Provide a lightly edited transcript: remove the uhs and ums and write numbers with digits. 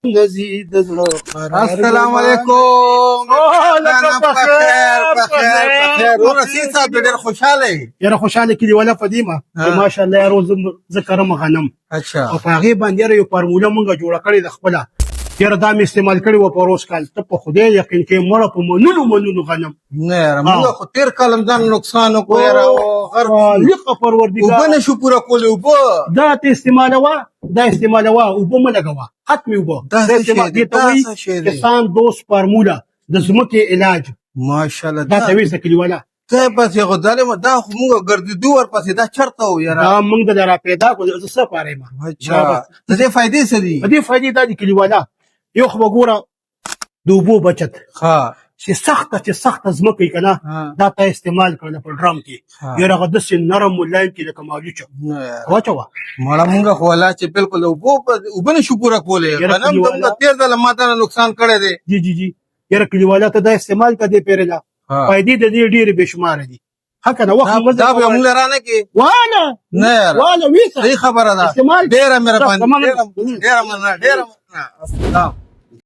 نزيد السلام علیکم. بخیر رسید صاحب ډېر خوشاله یاره خوشاله کړي ولا فدیمه ماشاءالله یاره زه ذکرم غنم اچھا او په هغه باندې یو فارموله مونږه جوړه کړې د خپل یاره دا مې استعمال کړي و په روز کال ته په خدای یقین کې مړه په منونو غنم نه یاره موږ خو تیر کال ځان نقصان وکړ یاره غر لقه پروردګار وبنه شو پورا کول وب دا ته استعمالوا وب ملګوا ختمي وب دا استعمال دي ته وي کسان دوست فارموله د زمکه علاج ماشاءالله دا ته وې ځکلی ولا ته بس یو ظالم دا خو موږ ګرځېدو ورپسې دا چرته و یاره دا موږ د را پیدا کو زه څه پاره ما اچھا د دې فائدې څه دي؟ د دې فائدې دا دي کلی ولا یو خو وګوره د اوبو بچت ها چې سخت زمکه کنه دا ته استعمال کړل په ډرام کې یو هغه د سن نرم ملایم کې لکه مالوچ واچوا مړه موږ خو لا چې بالکل وبنه شو پورا کولې غنم ته تیر د ماته نقصان کړی دی جی یاره کلیواله ته دا استعمال کړي پیرلا فائدې د دې ډېرې بشمار دي حق نه وخت دا به موږ رانه کې والا ویسه خبره ده استعمال ډېر مهرباني ډېر مننه